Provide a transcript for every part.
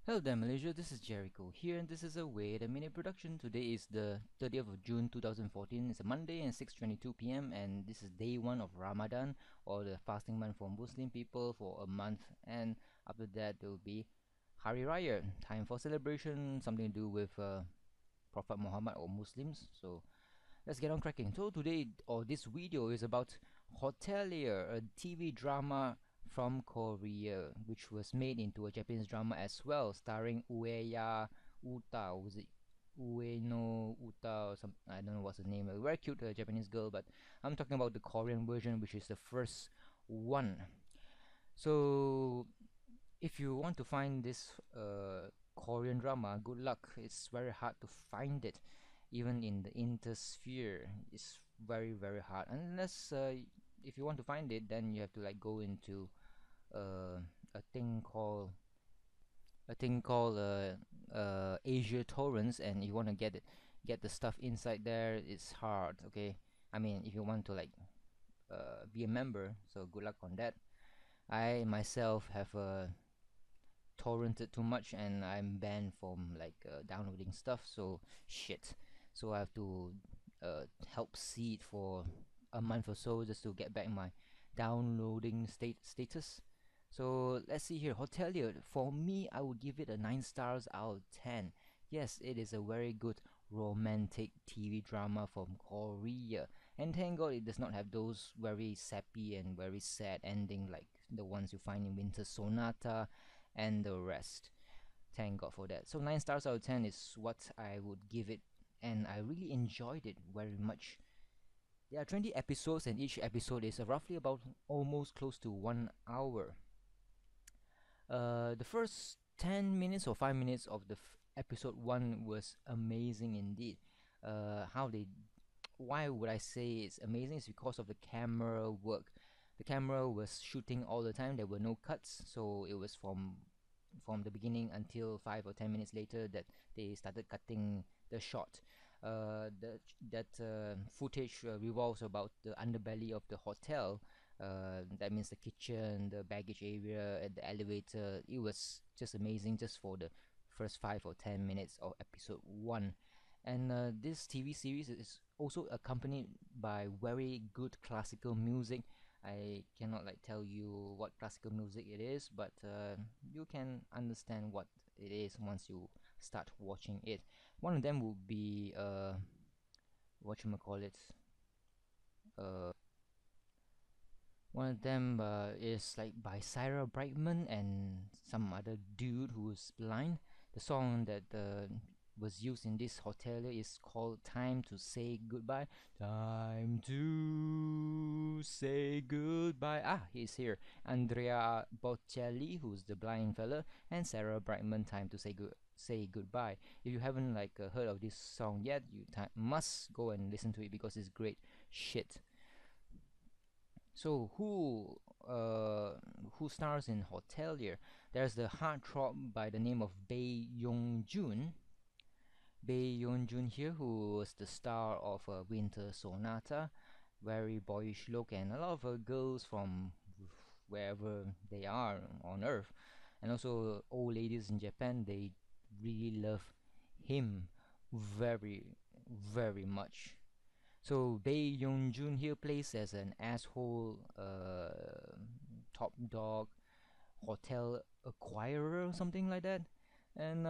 Hello there Malaysia, this is Gerryko here and this is a Wait a Minute production. Today is the 30th of June 2014. It's a Monday and 6:22 p.m. and this is day 1 of Ramadan, or the fasting month for Muslim people for a month, and after that there will be Hari Raya, time for celebration, something to do with Prophet Muhammad or Muslims. So let's get on cracking. So today, or this video, is about Hotelier, a TV drama from Korea, which was made into a Japanese drama as well, starring Ueya Uta. Was it Ueno Uta or some? I don't know what's the name. A very cute Japanese girl, but I'm talking about the Korean version, which is the first one. So if you want to find this Korean drama, good luck. It's very hard to find it, even in the intersphere. It's very hard. Unless if you want to find it, then you have to like go into uh, a thing called Asia torrents, and you want to get the stuff inside there. It's hard. Okay, I mean if you want to like be a member, so good luck on that. I myself have torrented too much and I'm banned from like downloading stuff, so shit. So I have to help seed for a month or so just to get back my downloading status. So let's see here. Hotelier, for me I would give it a 9 stars out of 10. Yes, it is a very good romantic TV drama from Korea, and thank god it does not have those very sappy and very sad ending like the ones you find in Winter Sonata and the rest. Thank God for that. So 9 stars out of 10 is what I would give it, and I really enjoyed it very much. There are 20 episodes, and each episode is roughly about almost close to 1 hour. The first 10 minutes or 5 minutes of the episode 1 was amazing indeed. How they Why would I say it's amazing? It's because of the camera work. The camera was shooting all the time. There were no cuts, so it was from the beginning until 5 or 10 minutes later that they started cutting the shot. That footage revolves about the underbelly of the hotel. That means the kitchen, the baggage area, and the elevator. It was just amazing just for the first 5 or 10 minutes of episode 1. And this TV series is also accompanied by very good classical music. I cannot like tell you what classical music it is, but you can understand what it is once you start watching it. One of them would be what you call it. Uh, One of them is like by Sarah Brightman and some other dude who is blind. The song that was used in this hotel is called Time to Say Goodbye. Time to say goodbye. Ah, he's here. Andrea Bocelli, who's the blind fella, and Sarah Brightman, Time to Say Goodbye. If you haven't like heard of this song yet, you must go and listen to it because it's great shit. So who stars in Hotelier? There's the heartthrob by the name of Bae Yong-joon. Bae Yong-joon here, who was the star of Winter Sonata. Very boyish look, and a lot of girls from wherever they are on Earth, and also old ladies in Japan, they really love him very, very much. So Bae Yong-joon here plays as an asshole top dog hotel acquirer or something like that, and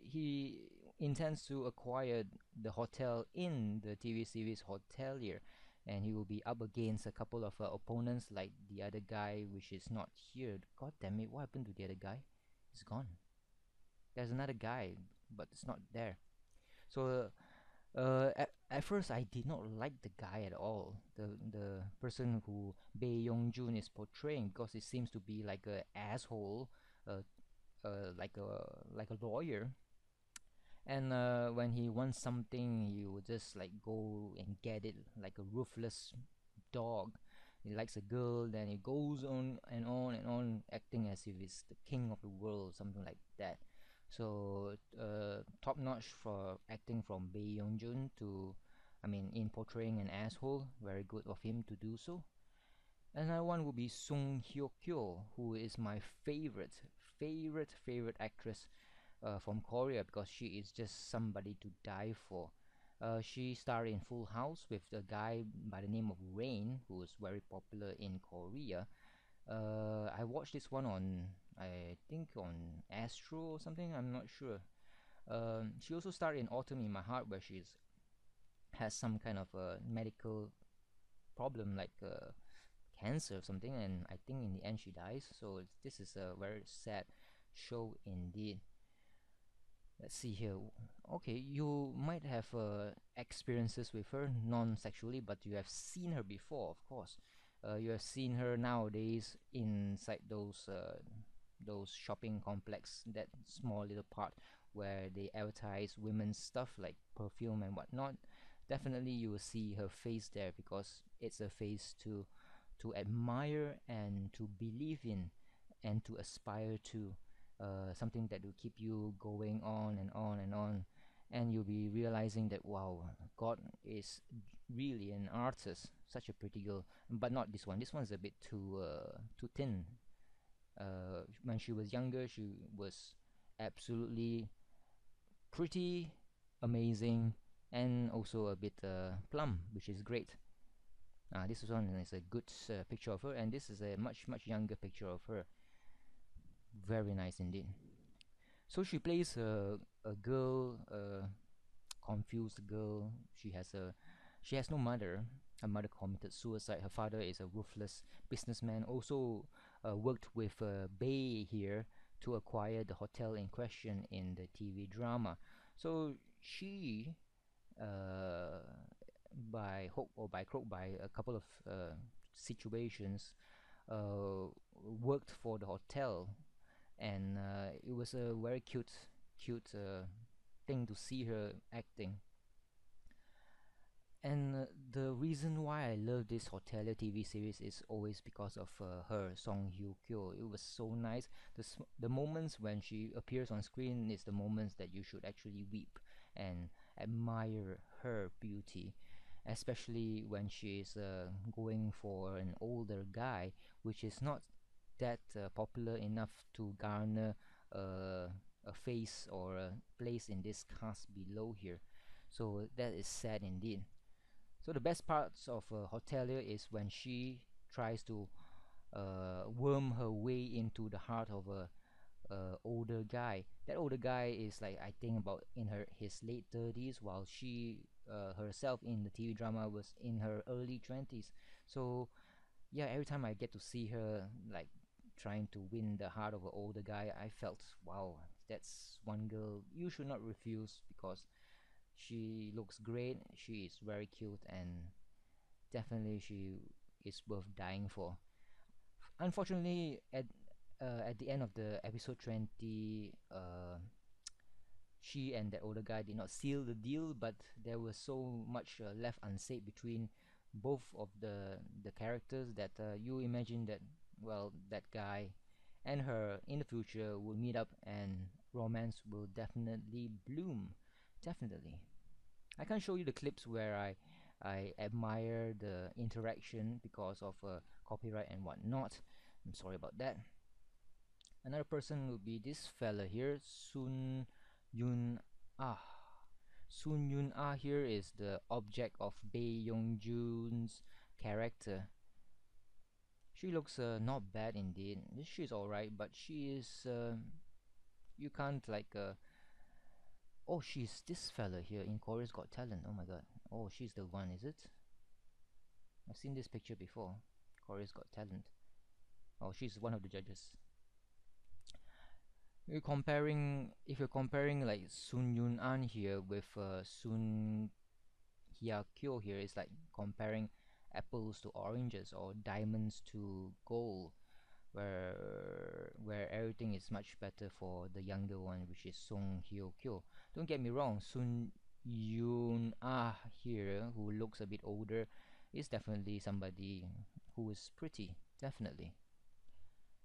he intends to acquire the hotel in the TV series Hotelier, and he will be up against a couple of opponents like the other guy, which is not here. God damn it! What happened to the other guy? He's gone. There's another guy, but it's not there. So at first I did not like the guy at all, the person who Bae Yong-joon is portraying, because it seems to be like a asshole, uh, like a lawyer, and when he wants something he will just like go and get it like a ruthless dog. He likes a girl, then he goes on and on and on, acting as if he's the king of the world, something like that. So top notch for acting from Bae Yong-joon to, I mean, in portraying an asshole, very good of him to do so. Another one would be Sung Hye-kyo, who is my favorite actress from Korea, because she is just somebody to die for. She starred in Full House with the guy by the name of Rain, who was very popular in Korea. I watched this one on, I think, on Astro or something. I'm not sure. She also starred in Autumn in My Heart, where she has some kind of a medical problem, like cancer or something, and I think in the end she dies. So this is a very sad show indeed. Let's see here. Okay, you might have experiences with her non-sexually, but you have seen her before, of course. You have seen her nowadays inside those shopping complex, that small little part where they advertise women's stuff like perfume and whatnot. Definitely, you will see her face there, because it's a face to admire and to believe in and to aspire to, something that will keep you going on and on and on, and you'll be realizing that wow, God is really an artist. Such a pretty girl, but not this one. This one's a bit too thin. When she was younger, she was absolutely pretty, amazing, and also a bit plump, which is great. This one is a good picture of her, and this is a much younger picture of her. Very nice indeed. So she plays a girl, a confused girl. She has no mother. Her mother committed suicide. Her father is a ruthless businessman. Also worked with Bae here to acquire the hotel in question in the TV drama. So she, uh, by hook or by crook, by a couple of situations, uh, worked for the hotel, and it was a very cute thing to see her acting. And the reason why I love this Hotelier TV series is always because of her song Hye-kyo. It was so nice. The moments when she appears on screen is the moments that you should actually weep and admire her beauty, especially when she is going for an older guy, which is not that popular enough to garner a face or a place in this cast below here. So that is sad indeed. So the best parts of Hotelier is when she tries to worm her way into the heart of a older guy. That older guy is like, I think, about in his late 30s, while she herself in the TV drama was in her early 20s. So yeah, every time I get to see her like trying to win the heart of an older guy, I felt, wow, that's one girl you should not refuse, because she looks great, she is very cute, and definitely she is worth dying for. Unfortunately, at the end of the episode 20, she and that older guy did not seal the deal, but there was so much left unsaid between both of the characters that you imagine that, well, that guy and her in the future will meet up and romance will definitely bloom. Definitely. I can't show you the clips where I admire the interaction because of copyright and whatnot. I'm sorry about that. Another person would be this fella here, Yoon-A. Yoon-A here is the object of Bae Yong-joon's character. She looks not bad indeed. She's alright, but she is you can't like oh, she's this fella here in Korea's Got Talent. Oh my god. Oh, she's the one, is it? I've seen this picture before. Korea's Got Talent. Oh, she's one of the judges. If you're comparing like Sun Yoon-an here with Sun Hye-kyo here, it's like comparing apples to oranges or diamonds to gold, where everything is much better for the younger one, which is Song Hye-kyo. Don't get me wrong, Sun Yoon-ah here, who looks a bit older, is definitely somebody who is pretty, definitely.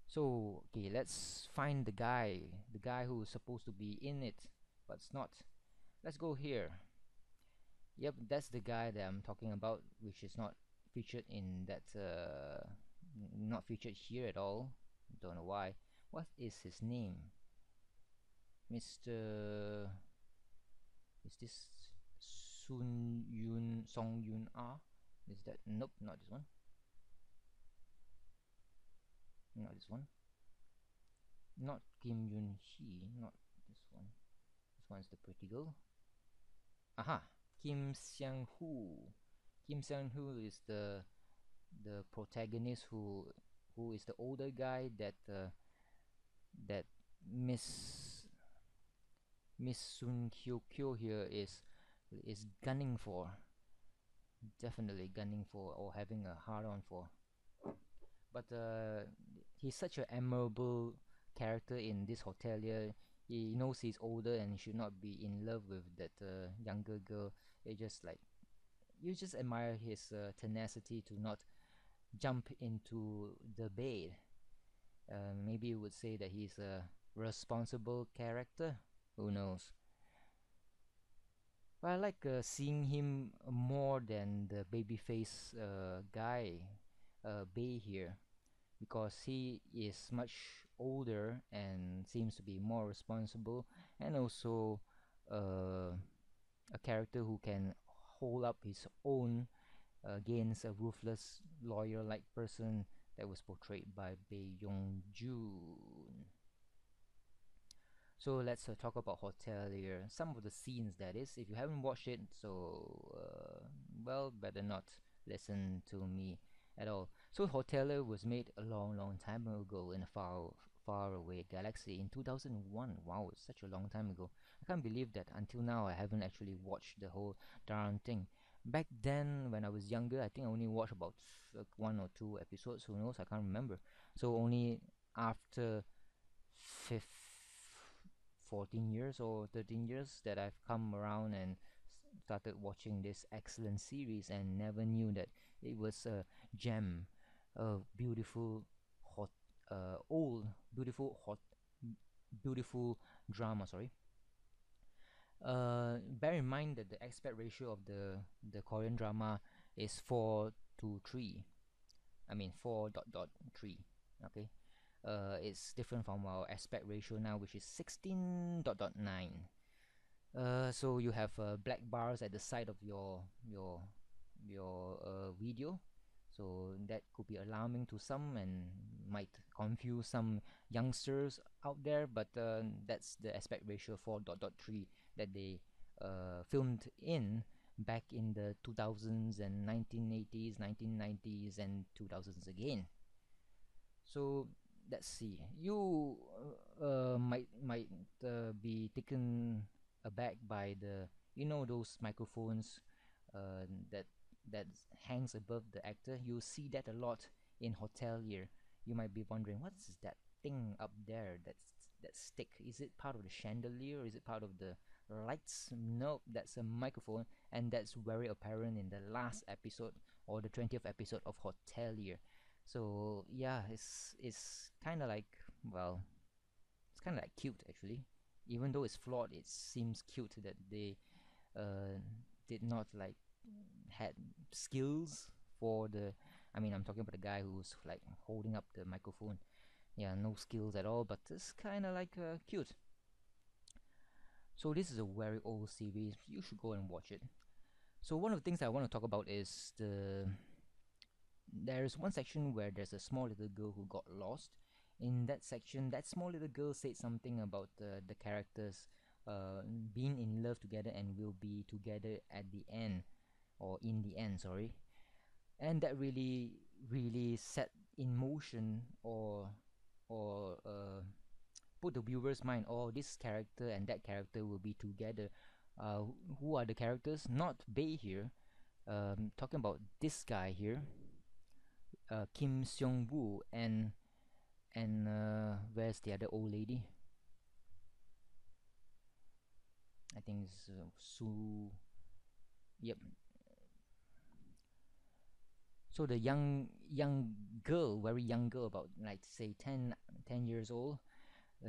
So, okay, let's find the guy who is supposed to be in it, but it's not. Let's go here. Yep, that's the guy that I'm talking about, which is not featured in that, not featured here at all. Don't know why. What is his name? Mr. Is this Song Yoon-A? Is that? Nope, not this one. Not this one. Not Kim Yoon-Hee. Not this one. This one's the pretty girl. Aha! Kim Seung-woo. Kim Seung-woo is the protagonist who is the older guy that Miss Miss Sun Hye-kyo here is gunning for, definitely gunning for, or having a hard on for. But he's such an admirable character in this hotelier. He knows he's older and he should not be in love with that younger girl. It just like you just admire his tenacity to not jump into the bed. Maybe you would say that he's a responsible character. Who knows? But I like seeing him more than the babyface guy, Bae here, because he is much older and seems to be more responsible, and also uh, a character who can hold up his own against a ruthless lawyer-like person that was portrayed by Bae Yong-joon. So let's talk about Hotelier. Some of the scenes, that is. If you haven't watched it, so well, better not listen to me at all. So Hotelier was made a long, long time ago in a far, far away galaxy in 2001. Wow, it's such a long time ago. I can't believe that until now I haven't actually watched the whole darn thing. Back then, when I was younger, I think I only watched about one or two episodes. Who knows? I can't remember. So only after fifth 14 years or 13 years that I've come around and started watching this excellent series, and never knew that it was a gem, a beautiful hot old beautiful hot beautiful drama. Sorry. Bear in mind that the aspect ratio of the Korean drama is 4 to 3. I mean 4 dot dot 3. Okay. It's different from our aspect ratio now, which is 16 dot dot 9. So you have black bars at the side of your video, so that could be alarming to some and might confuse some youngsters out there. But that's the aspect ratio for dot dot 3 that they filmed in back in the 2000s and 1980s, 1990s, and 2000s again. So let's see. You might be taken aback by the, those microphones that that hangs above the actor. You see that a lot in Hotelier. You might be wondering, what's that thing up there? That stick. Is it part of the chandelier? Is it part of the lights? Nope, that's a microphone, and that's very apparent in the last episode, or the 20th episode of Hotelier. So yeah, it's kind of like, well, it's kind of like cute actually. Even though it's flawed, it seems cute that they did not like had skills for the. I mean, I'm talking about the guy who's like holding up the microphone. Yeah, no skills at all, but it's kind of like cute. So this is a very old series. You should go and watch it. So one of the things I want to talk about is there's one section where there's a small little girl who got lost. In that section, that small little girl said something about the characters being in love together and will be together at the end, or in the end, sorry. And that really, really set in motion, or put the viewer's mind, oh, this character and that character will be together. Who are the characters? Not Bae here. Talking about this guy here, Kim Seung-woo, and where's the other old lady? I think it's Su. Yep. So the young girl, very young girl, about like say 10 years old,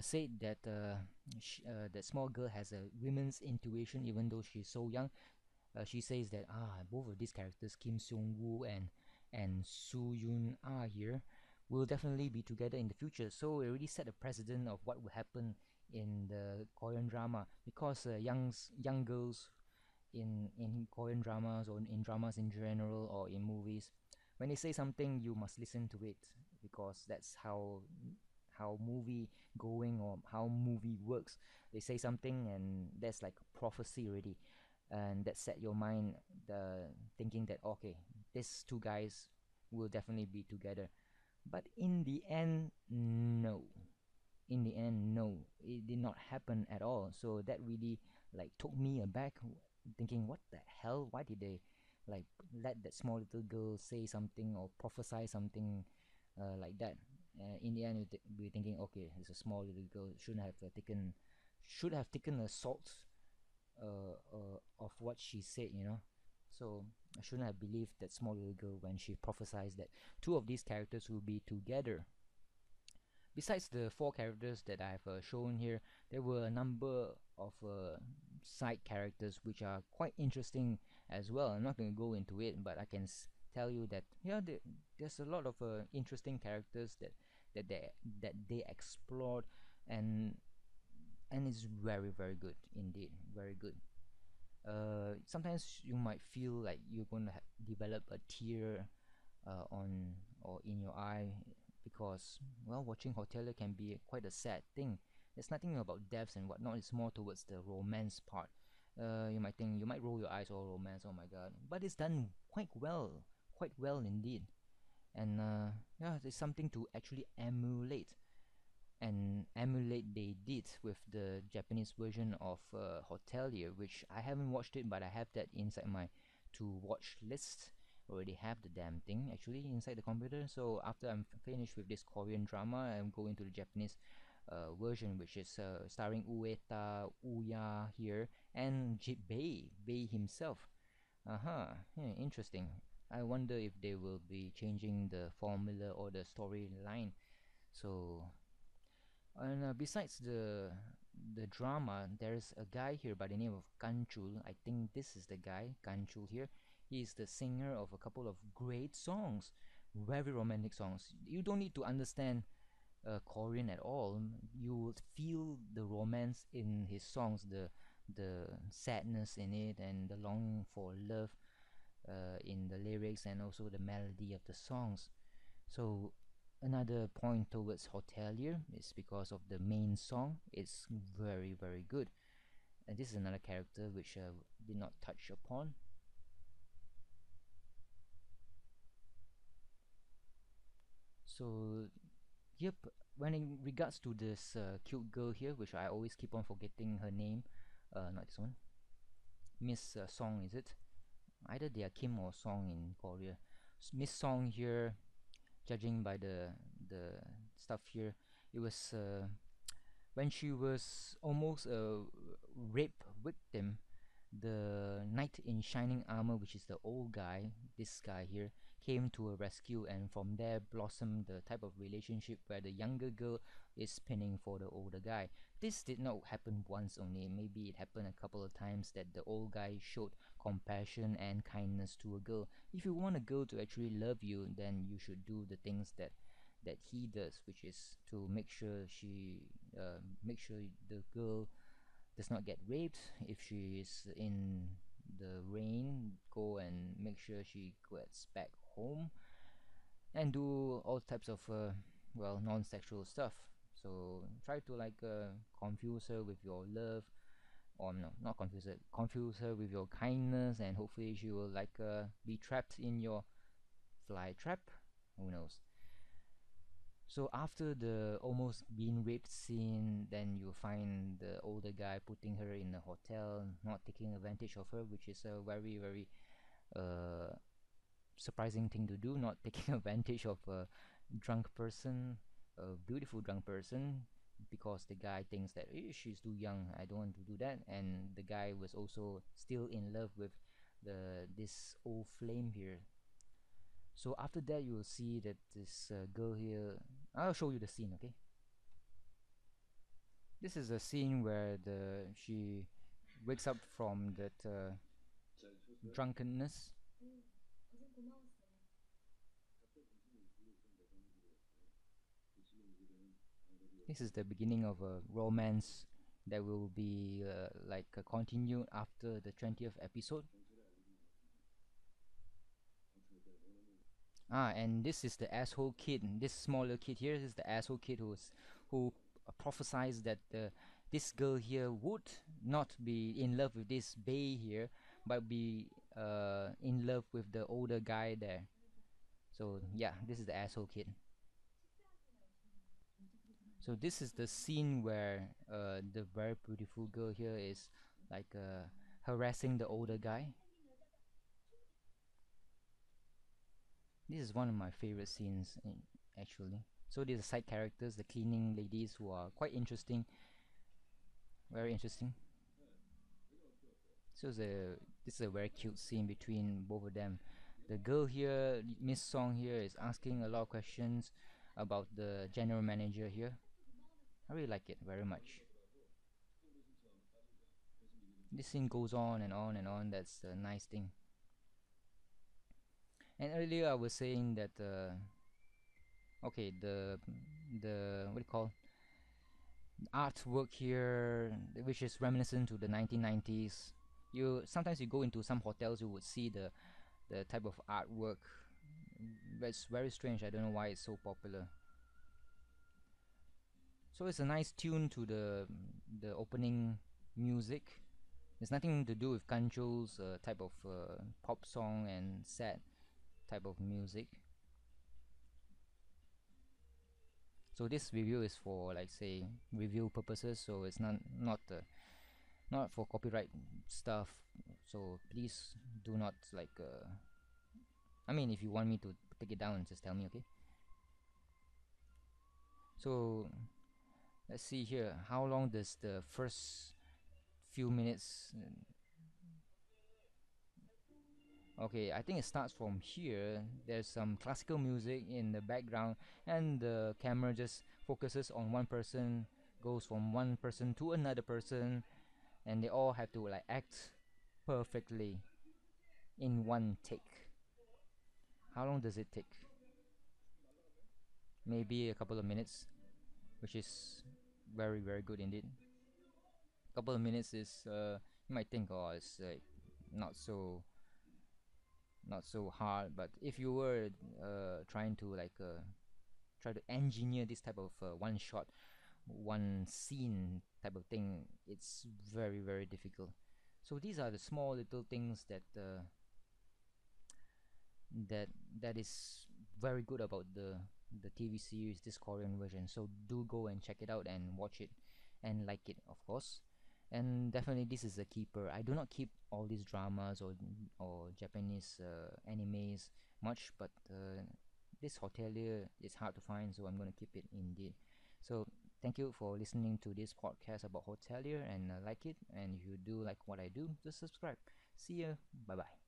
said that that small girl has a women's intuition, even though she's so young. She says that both of these characters, Kim Seung-woo and Su Yoon-A here, will definitely be together in the future. So it already set a precedent of what will happen in the Korean drama, because young girls in Korean dramas, or in dramas in general, or in movies, when they say something, you must listen to it, because that's how movie going, or how movie works. They say something, and that's like a prophecy already, and that set your mind thinking that, okay, these two guys will definitely be together. But in the end, no. In the end, no, it did not happen at all. So that really like took me aback, thinking, what the hell? Why did they like let that small little girl say something or prophesy something like that? In the end, we're thinking, okay, it's a small little girl. Should have taken a salt of what she said, you know. So I shouldn't have believed that small little girl when she prophesied that two of these characters will be together. Besides the four characters that I've shown here, there were a number of side characters which are quite interesting as well. I'm not going to go into it, but I can tell you that, yeah, there's a lot of interesting characters that they that they explored, and it's very very good indeed, very good. Sometimes you might feel like you're going to develop a tear on or in your eye, because, well, watching Hotelier can be quite a sad thing. There's nothing about deaths and whatnot. It's more towards the romance part. You might think, you might roll your eyes, or romance, oh my god, but it's done quite well indeed. And yeah, it's something to actually emulate, and emulate they did with the Japanese version of Hotelier, which I haven't watched it, but I have that inside my to watch list. Already have the damn thing actually inside the computer. So after I'm finished with this Korean drama, I'm going to the Japanese version, which is starring Ueta, Uya here, and Bae himself. Yeah, interesting. I wonder if they will be changing the formula or the storyline. So, and besides the drama, there's a guy here by the name of Kanchul. I think this is the guy, Kanchul here. He's the singer of a couple of great songs, very romantic songs. You don't need to understand Korean at all. You will feel the romance in his songs, the sadness in it, and the longing for love in the lyrics, and also the melody of the songs. So another point towards Hotelier is because of the main song. It's very very good, and this is another character which did not touch upon. So yep, when in regards to this cute girl here, which I always keep on forgetting her name, not this one, Miss Song, is it? Either they are Kim or Song in Korea. Miss Song here, judging by the stuff here, it was when she was almost a rape victim. The knight in shining armor, which is the old guy, this guy here, came to a rescue, and from there blossomed the type of relationship where the younger girl is pinning for the older guy. This did not happen once only, maybe it happened a couple of times, that the old guy showed compassion and kindness to a girl. If you want a girl to actually love you, then you should do the things that he does, which is to make sure the girl does not get raped. If she is in the rain, go and make sure she gets back home, and do all types of well, non-sexual stuff. So try to like confuse her with your love, or no, not confuse her with your kindness, and hopefully she will like be trapped in your fly trap. Who knows? So after the almost being raped scene, then you find the older guy putting her in a hotel, not taking advantage of her, which is a very very uh, surprising thing to do. Not taking advantage of a drunk person, a beautiful drunk person, because the guy thinks that, she's too young, I don't want to do that. And the guy was also still in love with this old flame here. So after that, you will see that this girl here. I'll show you the scene, okay? This is a scene where the she wakes up from that drunkenness. This is the beginning of a romance that will be continued after the 20th episode. Ah, and this is the asshole kid. This smaller kid here is the asshole kid who prophesies that this girl here would not be in love with this Bae here, but be in love with the older guy there. So yeah, this is the asshole kid. So this is the scene where the very beautiful girl here is harassing the older guy. This is one of my favorite scenes actually. So these are side characters, the cleaning ladies who are quite interesting, very interesting. So this is a very cute scene between both of them. The girl here, Miss Song here, is asking a lot of questions about the general manager here. I really like it very much. This scene goes on and on and on. That's the nice thing. And earlier I was saying that okay, the what do you call artwork here, which is reminiscent to the 1990s. You sometimes you go into some hotels, you would see the type of artwork. It's very strange. I don't know why it's so popular. So it's a nice tune to the opening music. There's nothing to do with Kancho's type of pop song and sad type of music. So this review is for like say review purposes. So it's not for copyright stuff. So please do not I mean, if you want me to take it down, just tell me, okay? So let's see here. How long does the first few minutes? Okay, I think it starts from here. There's some classical music in the background, and the camera just focuses on one person, goes from one person to another person, and they all have to like act perfectly in one take. How long does it take? Maybe a couple of minutes, which is very very good indeed. Couple of minutes is you might think, oh, it's like not so not so hard, but if you were trying to try to engineer this type of one shot, one scene type of thing, it's very very difficult. So these are the small little things that that is very good about the TV series, this Korean version. So do go and check it out and watch it and like it, of course. And definitely this is a keeper. I do not keep all these dramas or Japanese animes much, but this Hotelier is hard to find, so I'm gonna keep it indeed. So thank you for listening to this podcast about Hotelier, and like it. And if you do like what I do, just subscribe. See ya. Bye bye.